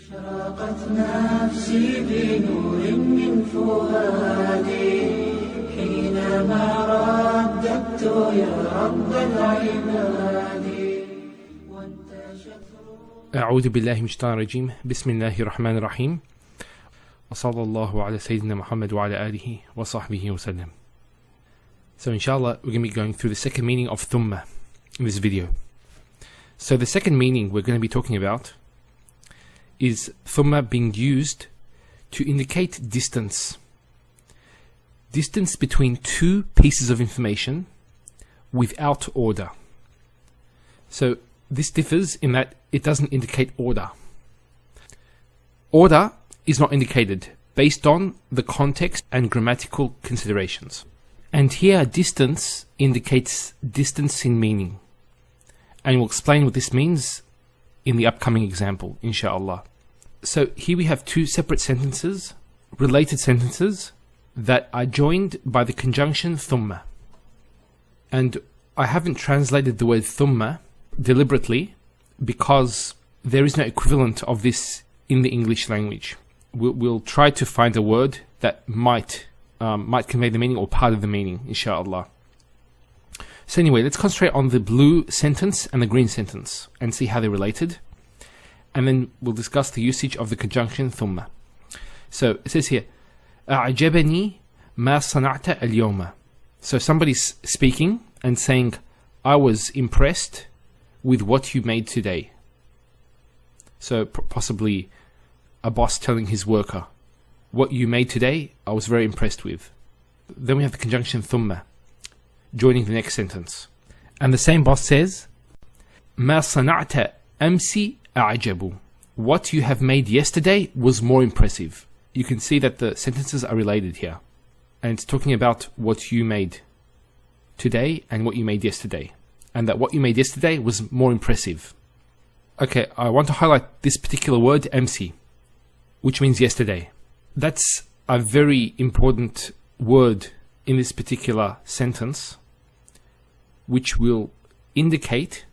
أشرقت نفسي بنور من فؤادي حينما رددت يا رب العباد أعوذ بالله من الشيطان الرجيم بسم الله الرحمن الرحيم وصلى الله على سيدنا محمد وعلى آله وصحبه وسلم. So inshallah we're going to be going through the second meaning of Thumma in this video. So the second meaning we're going to be talking about is Thumma being used to indicate distance. Distance between two pieces of information without order. So this differs in that it doesn't indicate order. Order is not indicated based on the context and grammatical considerations. And here distance indicates distance in meaning. And we'll explain what this means in the upcoming example, inshallah. So here we have two separate sentences, related sentences, that are joined by the conjunction Thumma. And I haven't translated the word Thumma deliberately because there is no equivalent of this in the English language. We'll try to find a word that might convey the meaning or part of the meaning, inshallah. So anyway, let's concentrate on the blue sentence and the green sentence and see how they're related. And then we'll discuss the usage of the conjunction Thumma. So it says here, أعجبني ما صنعت اليوم. So somebody's speaking and saying, I was impressed with what you made today. So possibly a boss telling his worker, what you made today, I was very impressed with. Then we have the conjunction Thumma, joining the next sentence. And the same boss says, ما صنعت أمس أعجب. What you have made yesterday was more impressive. You can see that the sentences are related here. And it's talking about what you made today and what you made yesterday. And that what you made yesterday was more impressive. Okay, I want to highlight this particular word, MC, which means yesterday. That's a very important word in this particular sentence, which will indicate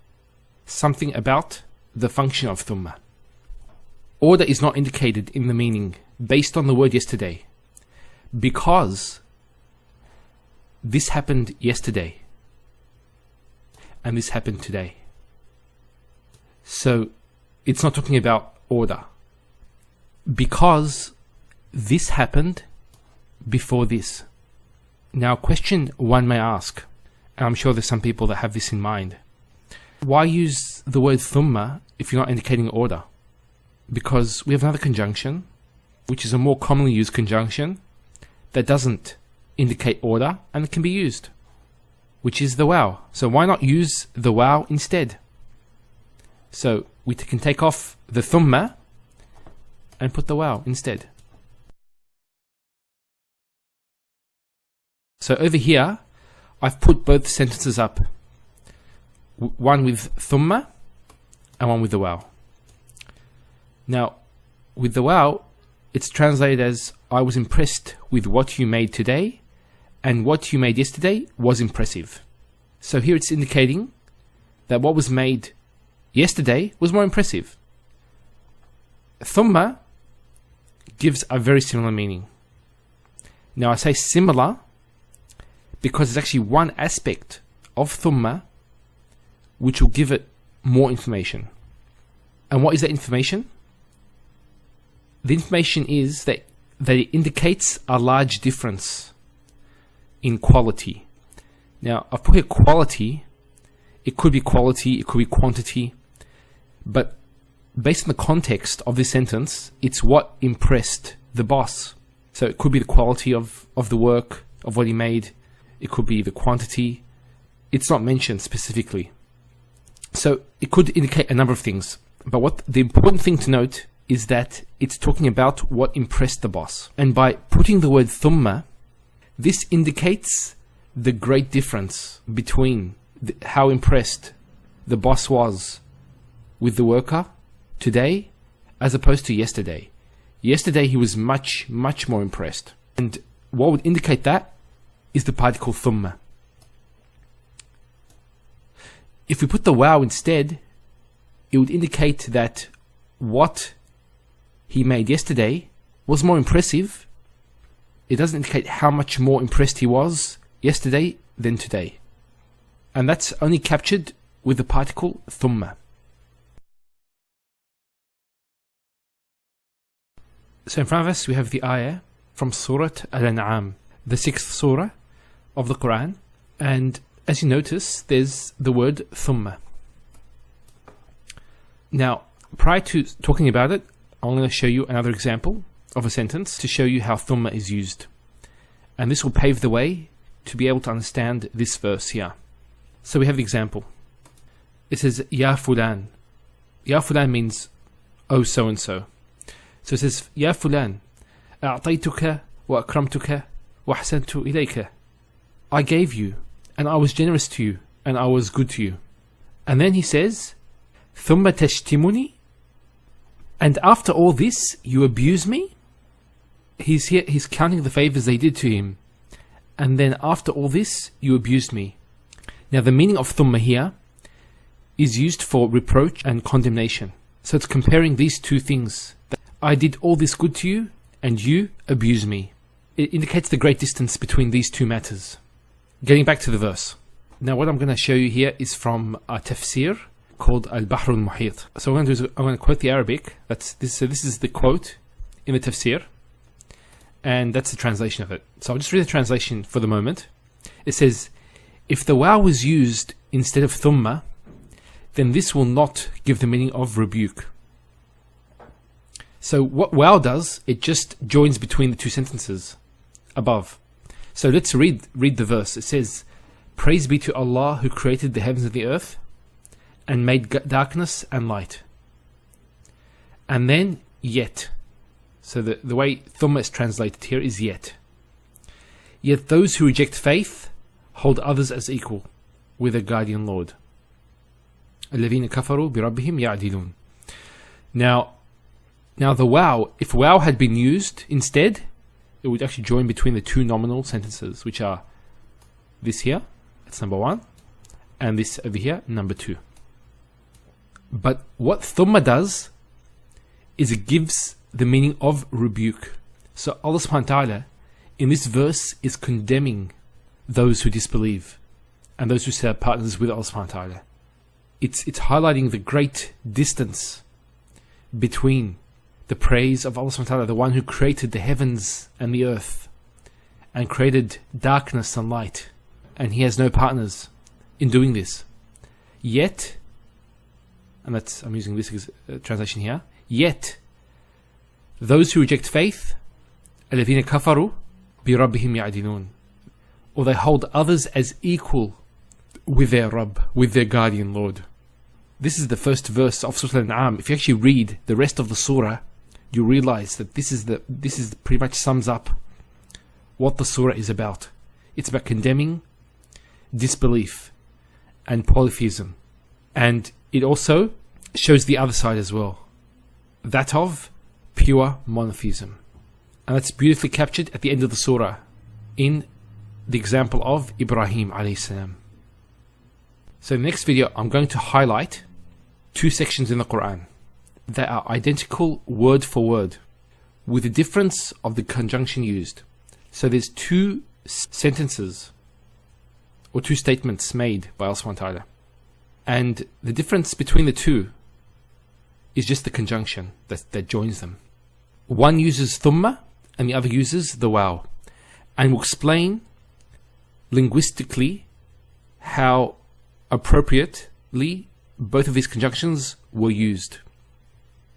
something about the function of Thumma. Order is not indicated in the meaning based on the word yesterday, because this happened yesterday and this happened today. So it's not talking about order, because this happened before this. Now, a question one may ask, and I'm sure there's some people that have this in mind: why use the word Thumma if you're not indicating order? Because we have another conjunction, which is a more commonly used conjunction, that doesn't indicate order and it can be used, which is the wow. So why not use the wow instead? So we can take off the Thumma and put the wow instead. So over here, I've put both sentences up. One with Thumma and one with the wow. Now, with the wow, it's translated as, I was impressed with what you made today, and what you made yesterday was impressive. So here it's indicating that what was made yesterday was more impressive. Thumma gives a very similar meaning. Now I say similar because it's actually one aspect of Thumma which will give it more information. And what is that information? The information is that it indicates a large difference in quality. Now, I've put here quality. It could be quality, it could be quantity, but based on the context of this sentence, it's what impressed the boss. So it could be the quality of the work, of what he made. It could be the quantity. It's not mentioned specifically. So it could indicate a number of things. But what the important thing to note is that it's talking about what impressed the boss. And by putting the word Thumma, this indicates the great difference between how impressed the boss was with the worker today as opposed to yesterday. Yesterday he was much, much more impressed. And what would indicate that is the particle Thumma. If we put the wow instead, it would indicate that what he made yesterday was more impressive, it doesn't indicate how much more impressed he was yesterday than today. And that's only captured with the particle Thumma. So in front of us we have the ayah from Surah Al-An'am, the 6th surah of the Qur'an, and as you notice there's the word Thumma. Now, prior to talking about it, I'm going to show you another example of a sentence to show you how Thumma is used, and this will pave the way to be able to understand this verse here. So we have the example. It says Ya Fulan. Ya Fulan means oh so and so. So it says Ya Fulan أعطيتك وأكرمتك وأحسنت إليك. I gave you and I was generous to you and I was good to you. And then he says ثم تشتمني, and after all this you abuse me. He's counting the favors they did to him, and then after all this you abused me. Now the meaning of Thumma here is used for reproach and condemnation. So it's comparing these two things. I did all this good to you and you abuse me. It indicates the great distance between these two matters. Getting back to the verse. Now what I'm going to show you here is from a tafsir called Al-Bahr al-Muhit. So what I'm going to do is I'm going to quote the Arabic. So this is the quote in the tafsir, and that's the translation of it. So I'll just read the translation for the moment. It says, if the waw was used instead of Thumma, then this will not give the meaning of rebuke. So what waw does, it just joins between the two sentences above. So let's read the verse. It says, praise be to Allah who created the heavens and the earth and made darkness and light. And then yet. So the way Thumma is translated here is yet. Yet those who reject faith hold others as equal with their guardian Lord. الذين كفروا بربهم يعدلون. Now the waw, if waw had been used instead, it would actually join between the two nominal sentences, which are this here, that's number 1, and this over here, number 2. But what Thumma does is it gives the meaning of rebuke. So Allah subhanahu wa ta'ala in this verse is condemning those who disbelieve and those who set up partners with Allah subhanahu wa ta'ala. It's highlighting the great distance between the praise of Allah subhanahu wa ta'ala, the one who created the heavens and the earth and created darkness and light, and he has no partners in doing this. Yet, and I'm using this as a translation here, yet those who reject faith, الذين كفروا بربهم يعدلون, or they hold others as equal with their Rabb, with their guardian Lord. This is the first verse of Surah Al-An'am. If you actually read the rest of the surah, you realize that this is pretty much sums up what the surah is about. It's about condemning disbelief and polytheism, and it also shows the other side as well, that of pure monotheism. And that's beautifully captured at the end of the surah in the example of Ibrahim alayhi salam. So in the next video I'm going to highlight two sections in the Qur'an that are identical word for word with the difference of the conjunction used. So there's two sentences or two statements made by Allah subhanahu wa ta'ala, and the difference between the two is just the conjunction that joins them. One uses Thumma and the other uses the waw, and we'll explain linguistically how appropriately both of these conjunctions were used.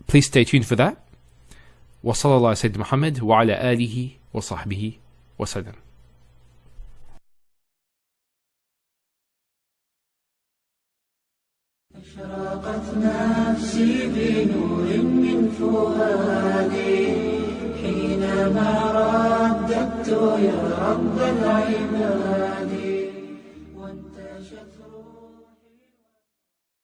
Please stay tuned for that. Wa sallallahu ala Sayyidina Muhammad wa ala alihi wa sahbihi wa sallam. أشرقت نفسي بنور من فؤادي حينما رددت يا رب العباد.